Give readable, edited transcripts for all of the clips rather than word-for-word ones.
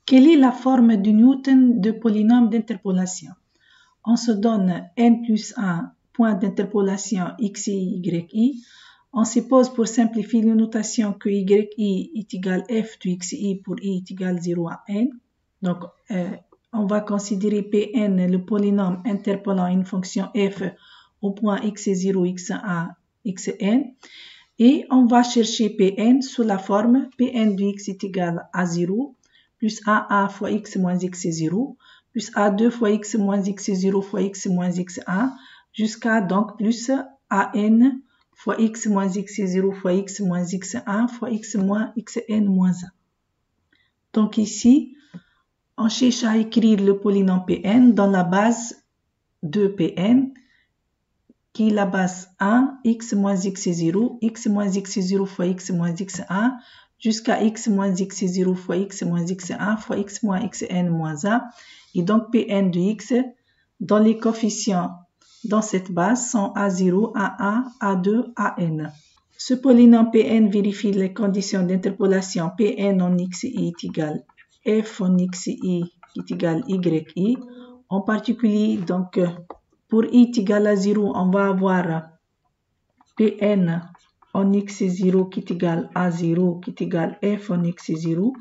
Quelle est la forme de Newton de polynôme d'interpolation? On se donne n plus 1 point d'interpolation xi, yi. On suppose pour simplifier la notation que yi est égal à f de xi pour i est égal à 0 à n. Donc, on va considérer Pn le polynôme interpolant une fonction f au point x0, x1, xn. Et on va chercher Pn sous la forme Pn de x est égal à 0 plus a fois x moins x0 plus a2 fois x moins x0 fois x moins x1 jusqu'à donc plus an fois x moins x0 fois x moins x1 fois x moins xn moins 1. Donc ici, on cherche à écrire le polynôme Pn dans la base de Pn, qui est la base 1, x moins x0 fois x moins x1, jusqu'à x moins x0 fois x moins x1 fois x moins xn moins 1. Et donc Pn de x, dans les coefficients dans cette base sont A0, A1, A2, An. Ce polynôme Pn vérifie les conditions d'interpolation Pn en xi est égal f en xi est égal yi. En particulier, donc, pour i est égal à 0, on va avoir Pn en x0 qui est égal à 0 qui est égal f en x0.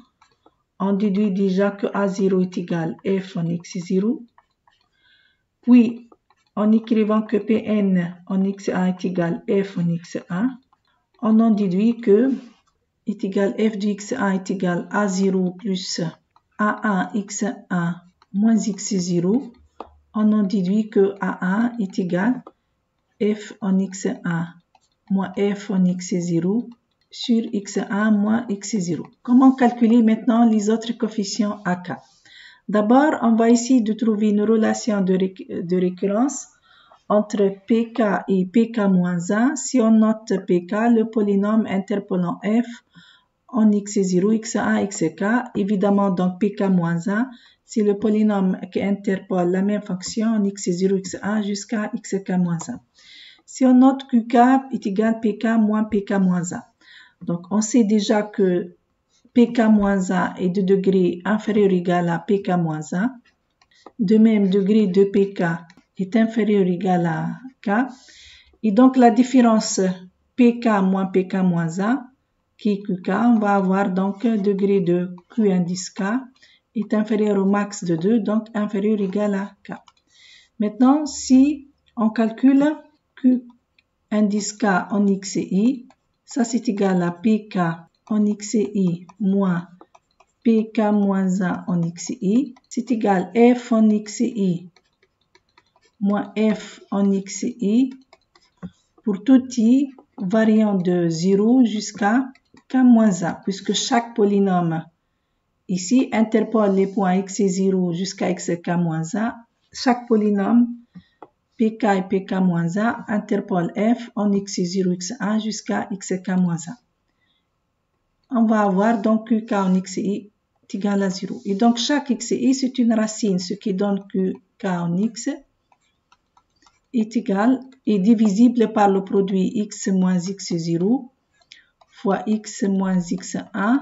On déduit déjà que a0 est égal à f en x0. Puis, en écrivant que Pn en x1 est égal à f en x1, on en déduit que est égal f de x1 est égal à 0 plus a1 x1 moins x0. On en déduit que a1 est égal f en x1 moins f en x0 sur x1 moins x0. Comment calculer maintenant les autres coefficients AK? D'abord, on va essayer de trouver une relation de récurrence entre pk et pk-1. Si on note pk, le polynôme interpolant f en x0, x1, xk, évidemment donc pk-1, c'est le polynôme qui interpole la même fonction en x0, x1 jusqu'à xk-1. Si on note qk est égal à pk moins pk-1. Donc, on sait déjà que pk-1 est de degré inférieur ou égal à pk-1. De même, degré de pk est inférieur ou égal à k. Et donc, la différence pk moins pk-1, qui est qk, on va avoir donc degré de q indice k est inférieur au max de 2, donc inférieur ou égal à k. Maintenant, si on calcule q indice k en xi, ça c'est égal à pk en xi moins pk moins 1 en xi, c'est égal à f en xi moins f en xi pour tout i variant de 0 jusqu'à k moins 1, puisque chaque polynôme ici interpole les points x0 jusqu'à xk moins 1. Chaque polynôme pk et pk-1 interpole f en x0, x1 jusqu'à xk-1. On va avoir donc qk en xi est égal à 0. Et donc chaque xi c'est une racine, ce qui donne que k en x est égal et divisible par le produit x moins x0 fois x moins x1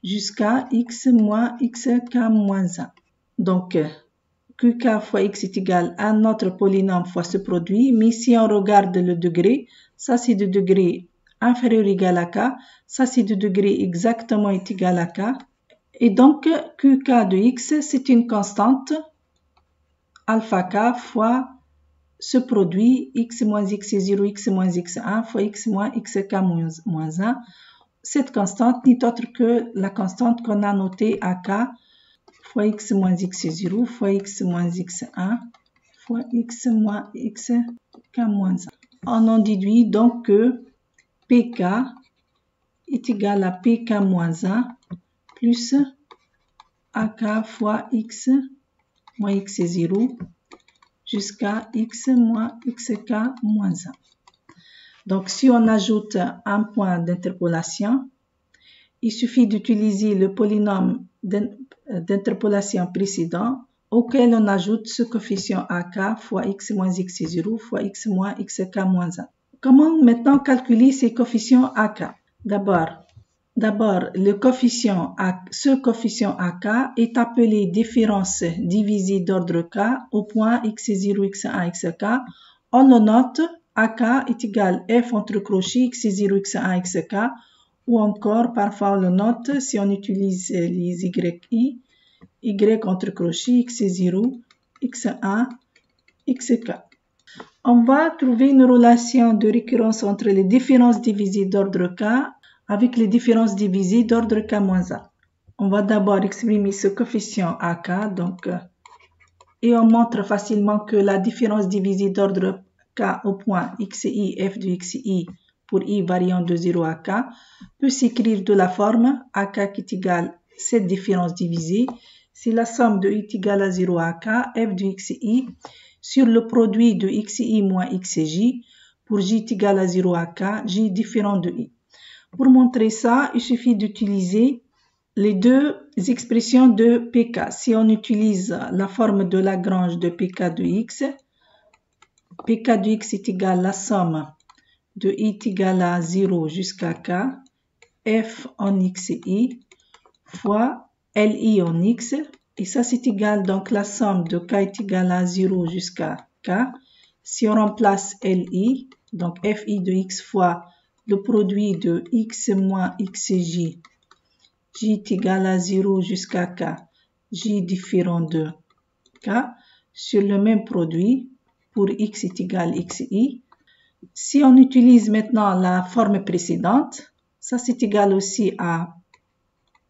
jusqu'à x moins xk-1. Donc, qk fois x est égal à notre polynôme fois ce produit, mais si on regarde le degré, ça c'est de degré inférieur ou égal à k, ça c'est de degré exactement est égal à k, et donc qk de x c'est une constante alpha k fois ce produit x moins x0, x moins x1 fois x moins xk moins 1. Cette constante n'est autre que la constante qu'on a notée à k fois x moins x0 fois x moins x1 fois x moins xk moins 1. On en déduit donc que pk est égal à pk moins 1 plus ak fois x moins x0 jusqu'à x moins xk moins 1. Donc, si on ajoute un point d'interpolation, il suffit d'utiliser le polynôme d'interpolation précédent auquel on ajoute ce coefficient ak fois x moins x0 fois x moins xk moins 1. Comment maintenant calculer ces coefficients ak? D'abord, D'abord, ce coefficient AK est appelé différence divisée d'ordre K au point x0, x1, xk. On le note, AK est égal f entre crochets x0, x1, xk. Ou encore, parfois on le note si on utilise les y entre crochets x0, x1, xk. On va trouver une relation de récurrence entre les différences divisées d'ordre K avec les différences divisées d'ordre K-1. On va d'abord exprimer ce coefficient AK, et on montre facilement que la différence divisée d'ordre K au point xi f de xi pour i variant de 0 à K peut s'écrire de la forme AK qui est égal cette différence divisée, c'est la somme de i est égale à 0 à K f de xi sur le produit de xi moins xj pour j est égal à 0 à K, j différent de i. Pour montrer ça, il suffit d'utiliser les deux expressions de pk. Si on utilise la forme de Lagrange de pk de x est égal à la somme de i est égal à 0 jusqu'à k, f en xi fois li en x. Et ça, c'est égal, donc la somme de k est égale à 0 jusqu'à k. Si on remplace li, donc fi de x fois le produit de x moins xj, j est égal à 0 jusqu'à k, j différent de k, sur le même produit pour x est égal à xi. Si on utilise maintenant la forme précédente, ça c'est égal aussi à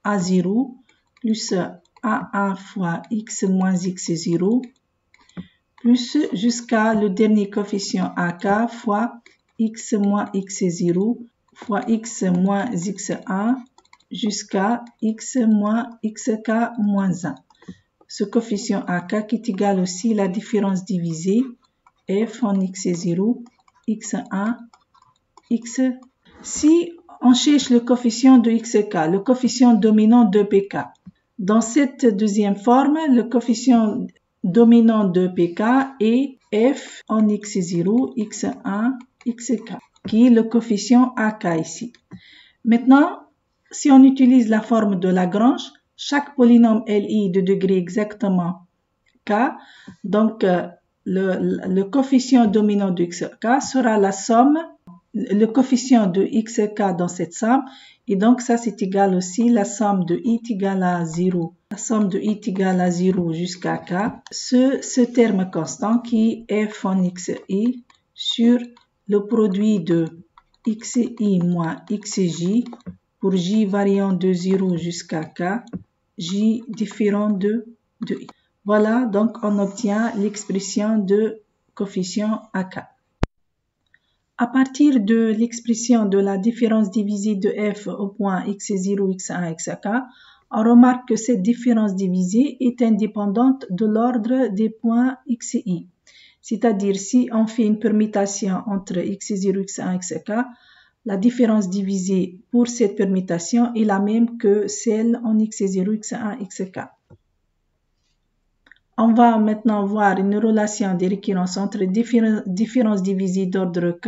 a0 plus a1 fois x moins x0 plus jusqu'à le dernier coefficient ak fois x moins x0 fois x moins x1 jusqu'à x moins xk moins 1. Ce coefficient ak qui est égal aussi à la différence divisée f en x0, x1, x. Si on cherche le coefficient de xk, le coefficient dominant de pk, dans cette deuxième forme, le coefficient dominant de pk est f en x0, x1, xk, qui est le coefficient ak ici. Maintenant, si on utilise la forme de Lagrange, chaque polynôme Li de degré exactement k, donc le coefficient dominant de xk sera la somme, le coefficient de xk dans cette somme, et donc ça c'est égal aussi la somme de i est égal à 0. La somme de i est égal à 0 jusqu'à k, ce terme constant qui est f en xi sur le produit de xi moins xj pour j variant de 0 jusqu'à k, j différent de i. Voilà, donc on obtient l'expression de coefficient AK. À partir de l'expression de la différence divisée de f au point x0, x1, xk, on remarque que cette différence divisée est indépendante de l'ordre des points xi. C'est-à-dire, si on fait une permutation entre x0, x1, xk, la différence divisée pour cette permutation est la même que celle en x0, x1, xk. On va maintenant voir une relation des récurrences entre différences divisées d'ordre k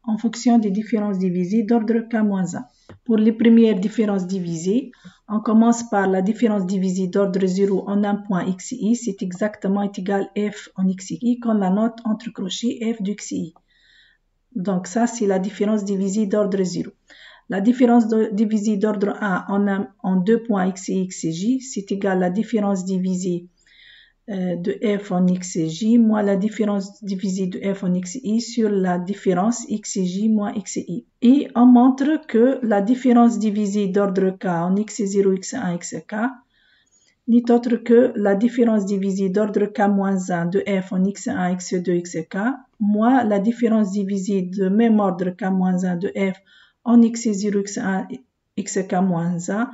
en fonction des différences divisées d'ordre k-1. Pour les premières différences divisées, on commence par la différence divisée d'ordre 0 en un point xi, c'est exactement égal f en xi qu'on la note entre crochets f de xi. Donc ça, c'est la différence divisée d'ordre 0. La différence divisée d'ordre 1 en deux points xi, xj, c'est égal à la différence divisée de f en xj moins la différence divisée de f en xi sur la différence xj moins xi. Et on montre que la différence divisée d'ordre k en x0, x1, xk n'est autre que la différence divisée d'ordre k-1 de f en x1, x2, xk moins la différence divisée de même ordre k-1 de f en x0, x1, xk moins 1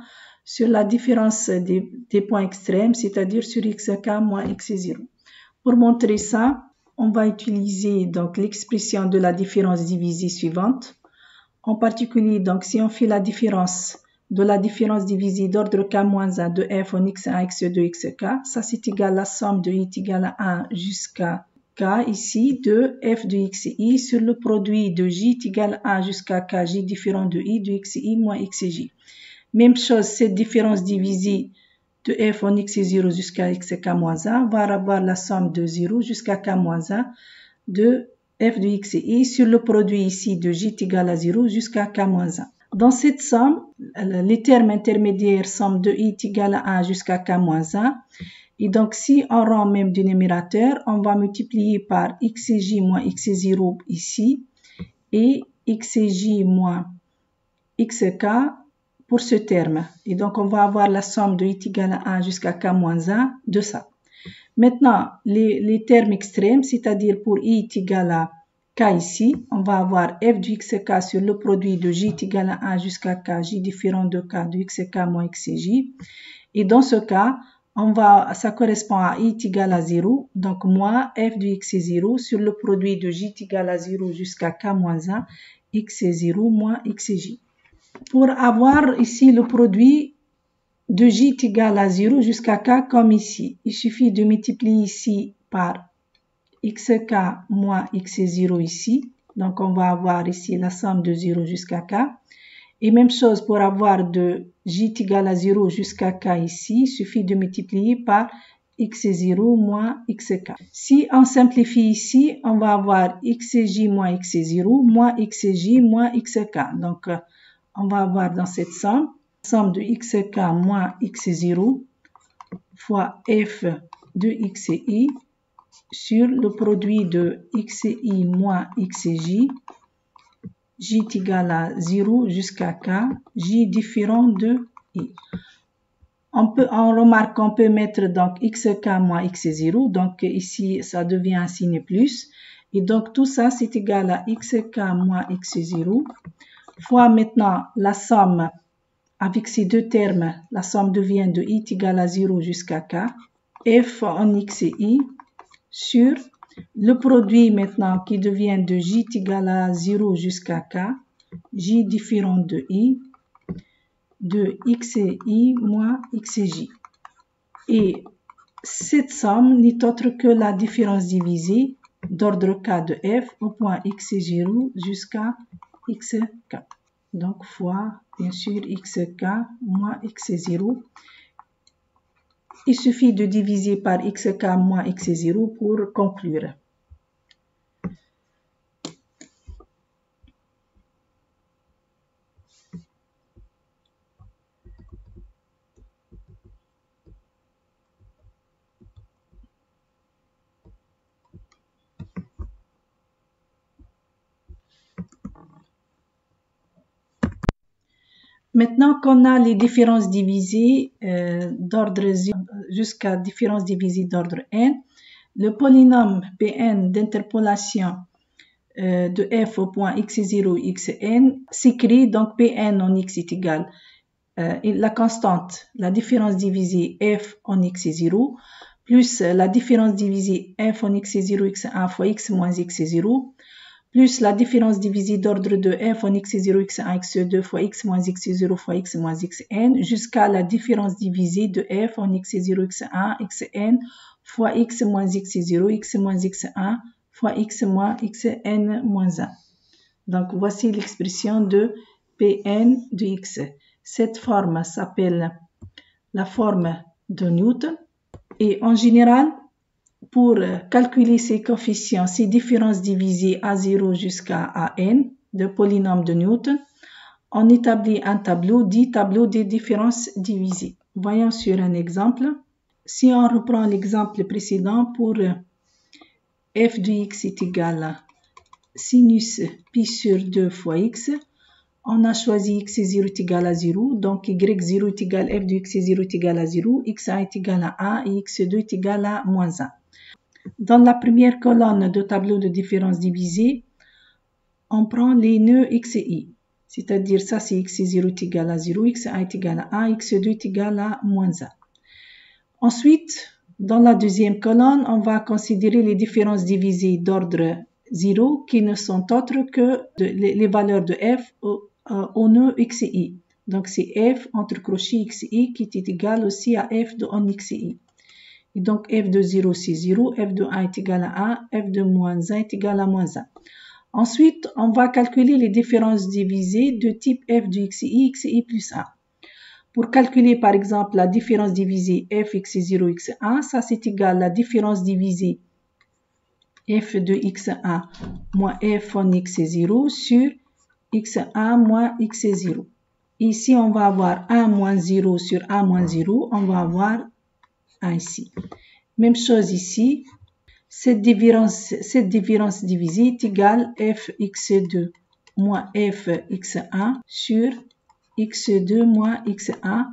sur la différence des points extrêmes, c'est-à-dire sur xk moins x0. Pour montrer ça, on va utiliser donc l'expression de la différence divisée suivante. En particulier, donc si on fait la différence de la différence divisée d'ordre k-1 de f en x1, x2, xk, ça c'est égal à la somme de i est égal à 1 jusqu'à K ici de f de xi sur le produit de j est égal à 1 jusqu'à k, j différent de i de xi moins xj. Même chose, cette différence divisée de f en x0 jusqu'à xk moins 1 va avoir la somme de 0 jusqu'à k moins 1 de f de xi sur le produit ici de j est égal à 0 jusqu'à k moins 1. Dans cette somme, les termes intermédiaires somme de i est égal à 1 jusqu'à k moins 1. Et donc, si on rend même du numérateur, on va multiplier par xj moins x0 ici et xj moins xk pour ce terme. Et donc, on va avoir la somme de i est égal à 1 jusqu'à k moins 1 de ça. Maintenant, les termes extrêmes, c'est-à-dire pour i est égal à k ici, on va avoir f de xk sur le produit de j est égal à 1 jusqu'à k, j différent de k de xk moins xj. Et dans ce cas, ça correspond à i est égal à 0, donc moins f de x0 sur le produit de j est égal à 0 jusqu'à k moins 1, x0 moins xj. Pour avoir ici le produit de j est égal à 0 jusqu'à k comme ici, il suffit de multiplier ici par xk moins x0 ici. Donc on va avoir ici la somme de 0 jusqu'à k. Et même chose pour avoir de j est égal à 0 jusqu'à k ici, il suffit de multiplier par x0 moins xk. Si on simplifie ici, on va avoir xj moins x0 moins xj moins xk. Donc on va avoir dans cette somme de xk moins x0 fois f de xi sur le produit de xi moins xj, j est égal à 0 jusqu'à k, j différent de i. On remarque qu'on peut mettre donc xk moins x0, donc ici ça devient un signe plus, et donc tout ça c'est égal à xk moins x0 fois maintenant la somme avec ces deux termes, la somme devient de i est égal à 0 jusqu'à k, f en xi sur le produit maintenant qui devient de j est égal à 0 jusqu'à k, j différent de i, de xi moins xj. Et cette somme n'est autre que la différence divisée d'ordre k de f au point x0 jusqu'à xk. Donc fois, bien sûr, xk moins x0. Il suffit de diviser par xk moins x0 pour conclure. Maintenant qu'on a les différences divisées d'ordre jusqu'à différence divisée d'ordre n, le polynôme Pn d'interpolation de f au point x0, xn s'écrit donc Pn en x est égal la constante, la différence divisée f en x0 plus la différence divisée f en x0, x1 fois x moins x0 plus la différence divisée d'ordre de f en x0, x1, x2 fois x moins x0 fois x moins xn jusqu'à la différence divisée de f en x0, x1, xn fois x moins x0, x moins x1 fois x moins xn moins 1. Donc voici l'expression de Pn de x. Cette forme s'appelle la forme de Newton et en général, pour calculer ces coefficients, ces différences divisées à 0 jusqu'à n de polynôme de Newton, on établit un tableau dit tableau des différences divisées. Voyons sur un exemple. Si on reprend l'exemple précédent pour f de x est égal à sinus pi sur 2 fois x, on a choisi x0 est égal à 0, donc y0 est égal à f de x0 est égal à 0, x1 est égal à 1 et x2 est égal à moins 1. Dans la première colonne de tableau de différences divisées, on prend les nœuds x et y. C'est-à-dire ça c'est x0 est égal à 0, x1 est égal à 1, x2 est égal à moins 1. Ensuite, dans la deuxième colonne, on va considérer les différences divisées d'ordre 0 qui ne sont autres que les valeurs de f au nœud x et y. Donc c'est f entre crochets x et y qui est égal aussi à f de en x et y. Et donc, f de 0, c'est 0, f de 1 est égal à 1, f de moins 1 est égal à moins 1. Ensuite, on va calculer les différences divisées de type f de xi plus 1. Pour calculer, par exemple, la différence divisée f x0, x1, ça c'est égal à la différence divisée f de x1 moins f en x0 sur x1 moins x0. Ici, on va avoir 1 moins 0 sur 1 moins 0, on va avoir 1 ici. Même chose ici, cette différence divisée est égale f x2 moins f x1 sur x2 moins x1.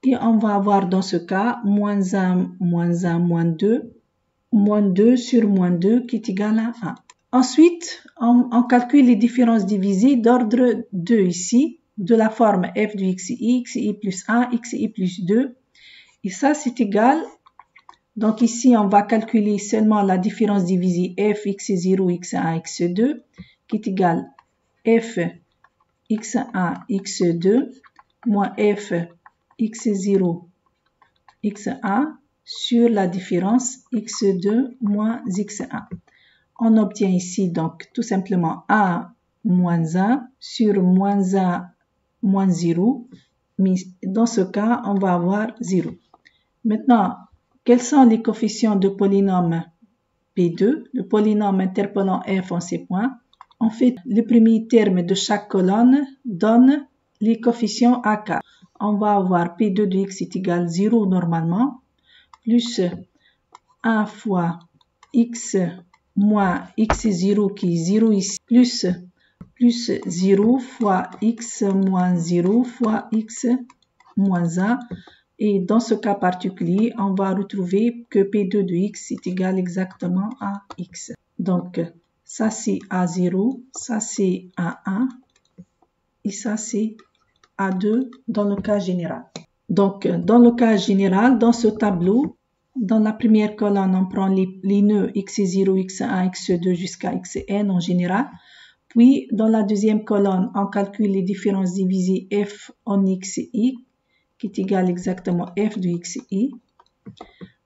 Et on va avoir dans ce cas moins 1, moins 1, moins 2 sur moins 2 qui est égal à 1. Ensuite, on calcule les différences divisées d'ordre 2 ici, de la forme f de xi plus 1, xi plus 2. Et ça, c'est égal. Donc ici, on va calculer seulement la différence divisée f x0, x1, x2, qui est égal f x1, x2, moins f x0, x1, sur la différence x2 moins x1. On obtient ici donc tout simplement 1 moins 1 sur moins 1 moins 0. Mais dans ce cas, on va avoir 0. Maintenant, quels sont les coefficients de polynôme P2? Le polynôme interpolant f en ces points. En fait, le premier terme de chaque colonne donne les coefficients à 4. On va avoir P2 de x est égal à 0 normalement, plus 1 fois x moins x0 qui est 0 ici, plus 0 fois x moins 0 fois x moins 1. Et dans ce cas particulier, on va retrouver que P2 de x est égal exactement à x. Donc, ça c'est A0, ça c'est A1 et ça c'est A2 dans le cas général. Donc, dans le cas général, dans ce tableau, dans la première colonne, on prend les nœuds x0, x1, x2 jusqu'à xn en général. Puis, dans la deuxième colonne, on calcule les différences divisées f en xi, qui est égal exactement f de xi.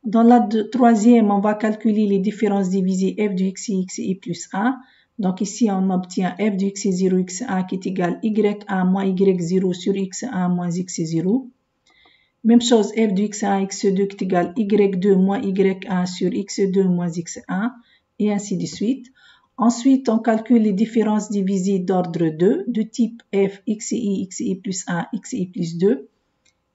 Dans la troisième, on va calculer les différences divisées f de xi plus 1. Donc ici, on obtient f de x0, x1 qui est égal y1 moins y0 sur x1 moins x0. Même chose, f de x1, x2 qui est égal y2 moins y1 sur x2 moins x1, et ainsi de suite. Ensuite, on calcule les différences divisées d'ordre 2, de type f xi plus 1, xi plus 2,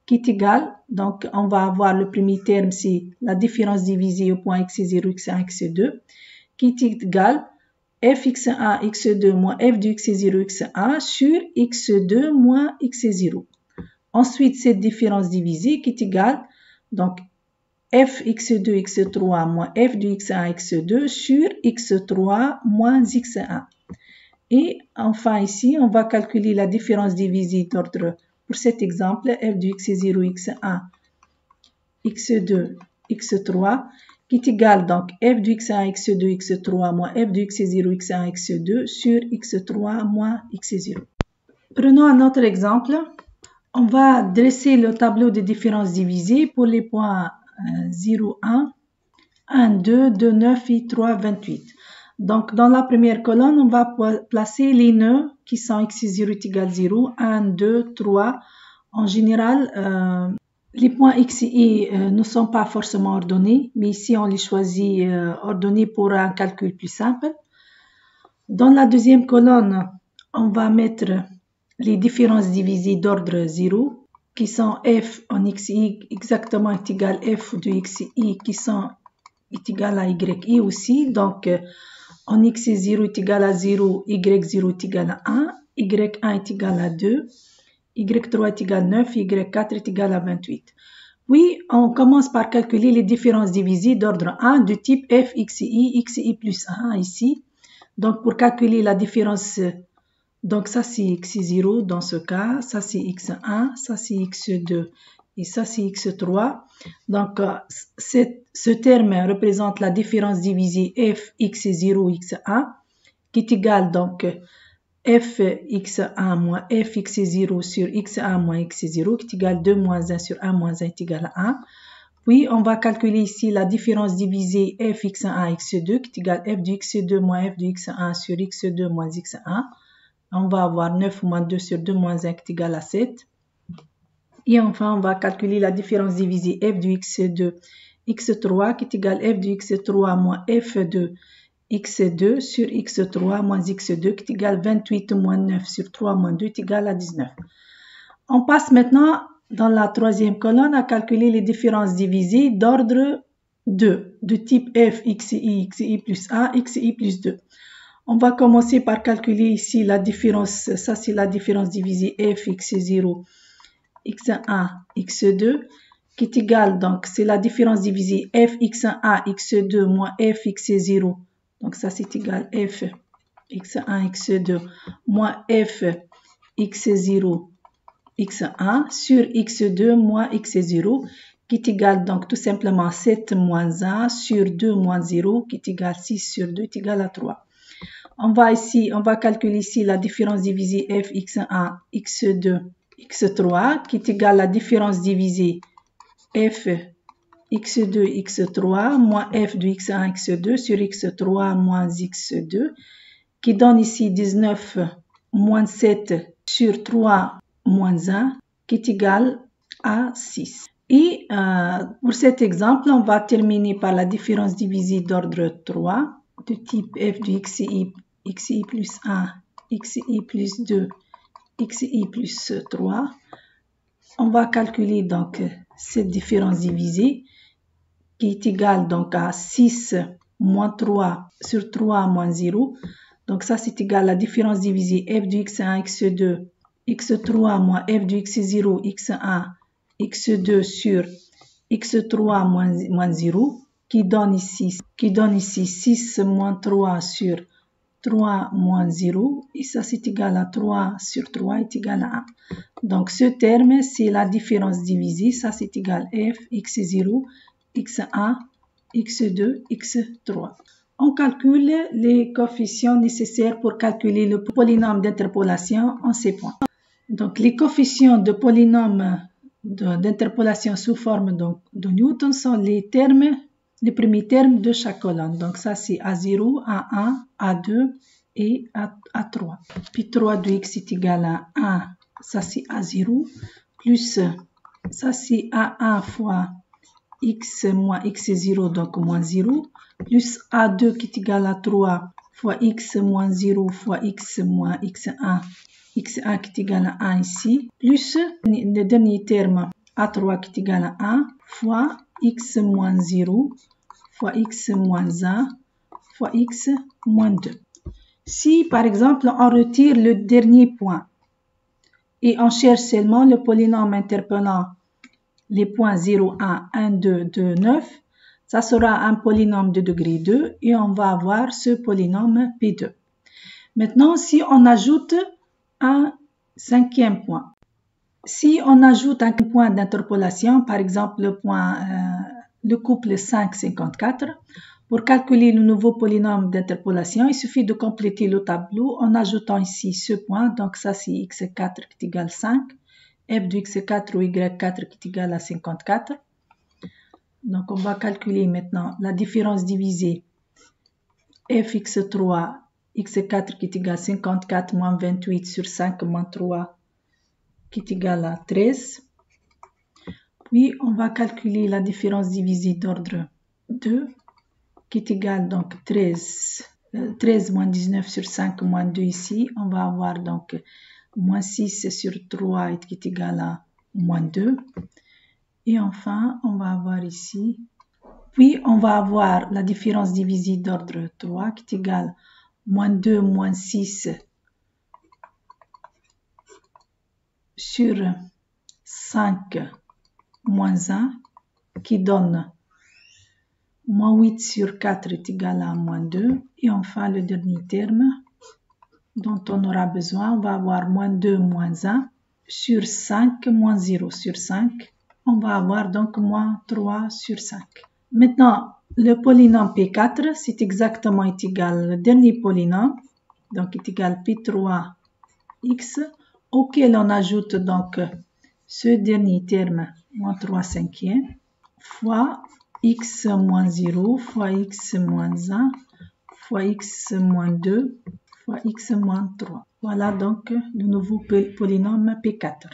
qui est égal, donc on va avoir le premier terme, c'est la différence divisée au point x0, x1, x2, qui est égal f x1, x2 moins f de x0, x1 sur x2 moins x0. Ensuite, cette différence divisée qui est égale, donc f x2, x3 moins f de x1, x2 sur x3 moins x1. Et enfin ici, on va calculer la différence divisée d'ordre, pour cet exemple, f de x0, x1, x2, x3, qui est égal donc f de x1, x2, x3 moins f de x0, x1, x2 sur x3 moins x0. Prenons un autre exemple. On va dresser le tableau des différences divisées pour les points 0, 1, 1, 2, 2, 9 et 3, 28. Donc, dans la première colonne, on va placer les nœuds qui sont x0 est égal à 0, 1, 2, 3. En général, les points x et y ne sont pas forcément ordonnés, mais ici, on les choisit ordonnés pour un calcul plus simple. Dans la deuxième colonne, on va mettre les différences divisées d'ordre 0, qui sont f en xi exactement est égal à f de xi qui est égal à yi aussi. Donc, en x0 est égal à 0, y0 est égal à 1, y1 est égal à 2, y3 est égal à 9, y4 est égal à 28. Puis, on commence par calculer les différences divisées d'ordre 1 de type f xi plus 1 ici. Donc, pour calculer la différence, donc ça c'est x0 dans ce cas, ça c'est x1, ça c'est x2 et ça c'est x3. Donc, ce terme représente la différence divisée f x0 x1 qui est égal donc f x1 moins f x0 sur x1 moins x0 qui est égal à 2 moins 1 sur 1 moins 1 est égal à 1. Puis, on va calculer ici la différence divisée f x1 x2 qui est égal f du x2 moins f du x1 sur x2 moins x1. On va avoir 9 moins 2 sur 2 moins 1 qui est égal à 7. Et enfin, on va calculer la différence divisée f du x2 x3 qui est égal f du x3 moins f de x2 sur x3 moins x2 qui est égal 28 moins 9 sur 3 moins 2 est égal à 19. On passe maintenant dans la troisième colonne à calculer les différences divisées d'ordre 2, de type f, xi plus 1, xi plus 2. On va commencer par calculer ici la différence, ça c'est la différence divisée f, x0, x1, x2, qui est égale, donc c'est la différence divisée f, x1, x2 moins f, x0. Donc ça c'est égal f, x1, x2 moins f, x0, x1 sur x2 moins x0 qui est égal donc tout simplement 7 moins 1 sur 2 moins 0 qui est égal 6 sur 2 est égal à 3. On va calculer ici la différence divisée f x1, x2, x3 qui est égal à la différence divisée f x2, x3 moins f de x1, x2 sur x3 moins x2 qui donne ici 19 moins 7 sur 3 moins 1 qui est égal à 6. Et pour cet exemple, on va terminer par la différence divisée d'ordre 3 de type f de xi plus 1, xi plus 2, xi plus 3. On va calculer donc cette différence divisée qui est égale donc à 6 moins 3 sur 3 moins 0. Donc ça c'est égal à la différence divisée f de x1, x2, x3 moins f de x0, x1, x2 sur x3 moins 0 qui donne ici 6 moins 3 sur 3 moins 0 et ça c'est égal à 3 sur 3 est égal à 1. Donc ce terme c'est la différence divisée, ça c'est égal à f, x0, x1, x2, x3. On calcule les coefficients nécessaires pour calculer le polynôme d'interpolation en ces points. Donc, les coefficients de polynôme d'interpolation sous forme de Newton sont les premiers termes de chaque colonne. Donc, ça c'est A0, A1, A2 et A3. Puis 3 de x est égal à 1, ça c'est A0, plus ça c'est A1 fois x moins x0, donc moins 0, plus A2 qui est égal à 3 fois x moins 0 fois x moins x1, x1 qui est égal à 1 ici, plus le dernier terme A3 qui est égal à 1 fois x moins 0 fois x moins 1 fois x moins 2. Si par exemple on retire le dernier point et on cherche seulement le polynôme interpellant les points 0, 1, 1, 2, 2, 9, ça sera un polynôme de degré 2 et on va avoir ce polynôme P2. Maintenant, si on ajoute un cinquième point, si on ajoute un point d'interpolation, par exemple le couple 5, 54, pour calculer le nouveau polynôme d'interpolation, il suffit de compléter le tableau en ajoutant ici ce point, donc ça c'est x4 qui est égal à 5, f de x4 ou y4 qui est égal à 54. Donc, on va calculer maintenant la différence divisée fx3, x4 qui est égal à 54 moins 28 sur 5 moins 3 qui est égal à 13. Puis, on va calculer la différence divisée d'ordre 2 qui est égal donc 13 moins 19 sur 5 moins 2 ici. On va avoir donc moins 6 sur 3 qui est égal à moins 2. Et enfin, on va avoir ici, puis on va avoir la différence divisée d'ordre 3 qui est égale moins 2 moins 6 sur 5 moins 1 qui donne moins 8 sur 4 est égal à moins 2. Et enfin, le dernier terme dont on aura besoin, on va avoir moins 2 moins 1 sur 5 moins 0 sur 5. On va avoir donc moins 3 sur 5. Maintenant, le polynôme P4, c'est exactement égal au dernier polynôme, donc est égal à P3x, auquel on ajoute donc ce dernier terme, moins 3 cinquièmes. fois x moins 0 fois x moins 1 fois x moins 2 fois x moins 3. Voilà donc le nouveau polynôme P4.